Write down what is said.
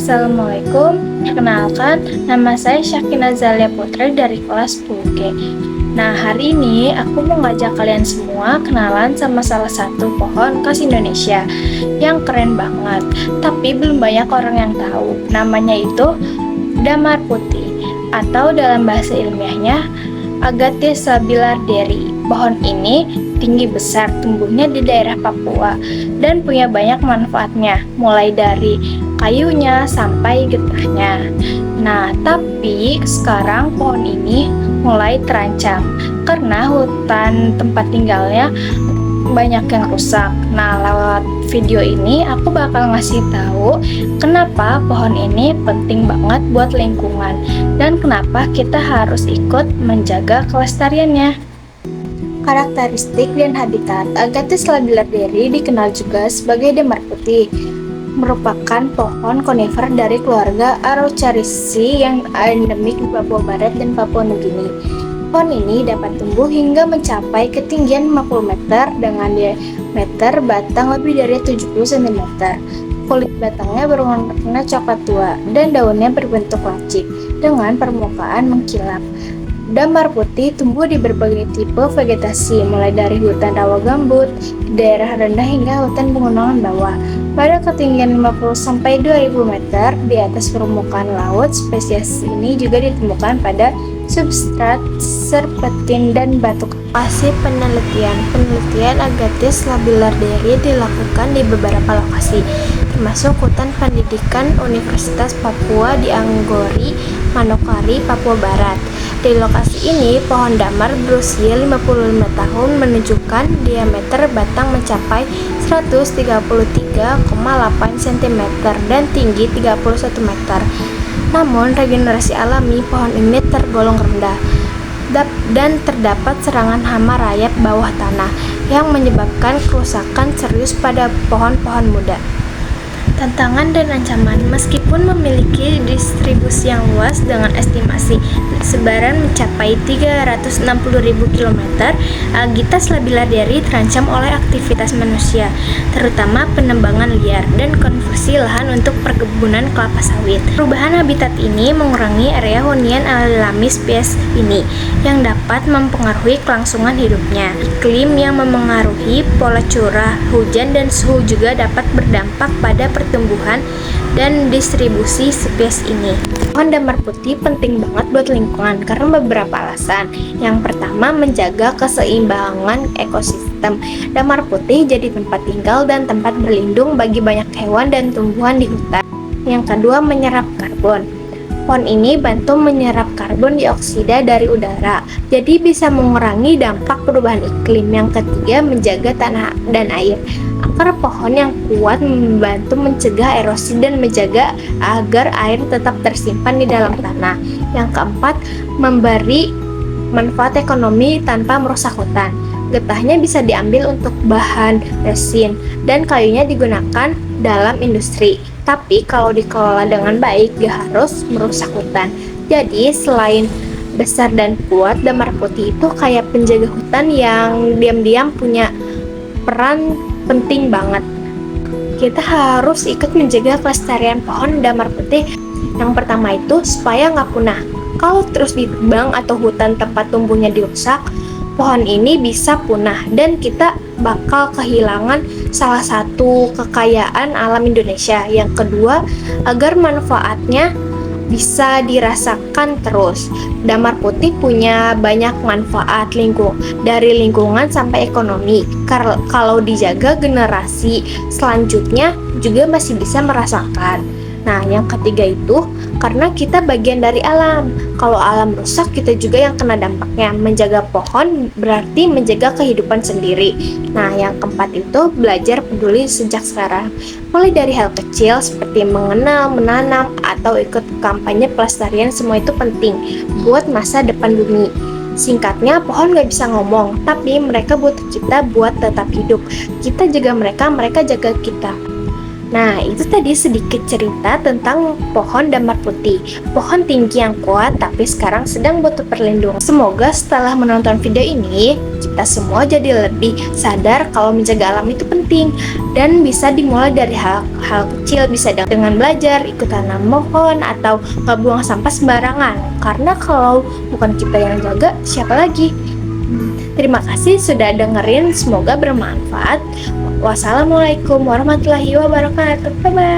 Assalamualaikum, perkenalkan nama saya Syakina Zalia Putri dari kelas 10G. Nah, hari ini aku mau ngajak kalian semua kenalan sama salah satu pohon khas Indonesia yang keren banget, tapi belum banyak orang yang tahu. Namanya itu damar putih, atau dalam bahasa ilmiahnya Agathis labilarderi. Pohon ini tinggi besar, tumbuhnya di daerah Papua dan punya banyak manfaatnya, mulai dari kayunya sampai getahnya. Nah, tapi sekarang pohon ini mulai terancam karena hutan tempat tinggalnya banyak yang rusak. Nah, lewat video ini aku bakal ngasih tahu kenapa pohon ini penting banget buat lingkungan dan kenapa kita harus ikut menjaga kelestariannya. Karakteristik dan habitat Agathis labilarderi dikenal juga sebagai damar putih, merupakan pohon konifer dari keluarga Araucariaceae yang endemik di Papua Barat dan Papua Nugini. Pohon ini dapat tumbuh hingga mencapai ketinggian 50 meter dengan diameter batang lebih dari 70 cm. Kulit batangnya berwarna coklat tua dan daunnya berbentuk lancip dengan permukaan mengkilap. Damar putih tumbuh di berbagai tipe vegetasi, mulai dari hutan rawa gambut, di daerah rendah hingga hutan pegunungan bawah. Pada ketinggian 50-2000 meter di atas permukaan laut, spesies ini juga ditemukan pada substrat serpentin dan batu. Lokasi penelitian Agathis labilarderi dilakukan di beberapa lokasi, termasuk hutan pendidikan Universitas Papua di Anggori, Manokwari, Papua Barat. Di lokasi ini, pohon damar berusia 55 tahun menunjukkan diameter batang mencapai 133,8 cm dan tinggi 31 meter. Namun, regenerasi alami pohon ini tergolong rendah dan terdapat serangan hama rayap bawah tanah yang menyebabkan kerusakan serius pada pohon-pohon muda. Tantangan dan ancaman. Meskipun memiliki distribusi yang luas dengan estimasi sebaran mencapai 360.000 km, Agathis labilarderi terancam oleh aktivitas manusia, terutama penebangan liar dan konversi lahan untuk perkebunan kelapa sawit. Perubahan habitat ini mengurangi area hunian alami spesies ini, yang dapat mempengaruhi kelangsungan hidupnya. Iklim yang memengaruhi pola curah hujan dan suhu juga dapat berdampak pada pertumbuhan dan distribusi spesies ini. Pohon damar putih penting banget buat lingkungan karena beberapa alasan. Yang pertama, menjaga keseimbangan ekosistem. Damar putih jadi tempat tinggal dan tempat berlindung bagi banyak hewan dan tumbuhan di hutan. Yang kedua, menyerap karbon. Pohon ini bantu menyerap karbon dioksida dari udara, jadi bisa mengurangi dampak perubahan iklim. Yang ketiga, menjaga tanah dan air. Akar pohon yang kuat membantu mencegah erosi dan menjaga agar air tetap tersimpan di dalam tanah. Yang keempat, memberi manfaat ekonomi tanpa merusak hutan. Getahnya bisa diambil untuk bahan resin dan kayunya digunakan dalam industri. Tapi kalau dikelola dengan baik, gak harus merusak hutan. Jadi selain besar dan kuat, damar putih itu kayak penjaga hutan yang diam-diam punya peran penting banget. Kita harus ikut menjaga kelestarian pohon damar putih. Yang pertama itu supaya nggak punah. Kalau terus ditebang atau hutan tempat tumbuhnya dirusak, pohon ini bisa punah dan kita bakal kehilangan salah satu kekayaan alam Indonesia. Yang kedua, agar manfaatnya bisa dirasakan terus. Damar putih punya banyak manfaat dari lingkungan sampai ekonomi. Kalau dijaga, generasi selanjutnya juga masih bisa merasakan. Nah, yang ketiga itu karena kita bagian dari alam. Kalau alam rusak, kita juga yang kena dampaknya. Menjaga pohon berarti menjaga kehidupan sendiri. Nah, yang keempat itu belajar peduli sejak sekarang. Mulai dari hal kecil seperti mengenal, menanam, atau ikut kampanye pelestarian, semua itu penting buat masa depan bumi. Singkatnya, pohon gak bisa ngomong, tapi mereka butuh kita buat tetap hidup. Kita jaga mereka, mereka jaga kita. Nah, itu tadi sedikit cerita tentang pohon damar putih. Pohon tinggi yang kuat tapi sekarang sedang butuh perlindungan. Semoga setelah menonton video ini, kita semua jadi lebih sadar kalau menjaga alam itu penting. Dan bisa dimulai dari hal kecil, bisa dengan belajar, ikut tanam pohon, atau nggak buang sampah sembarangan. Karena kalau bukan kita yang jaga, siapa lagi? Terima kasih sudah dengerin, semoga bermanfaat. Wassalamualaikum warahmatullahi wabarakatuh. Bye-bye.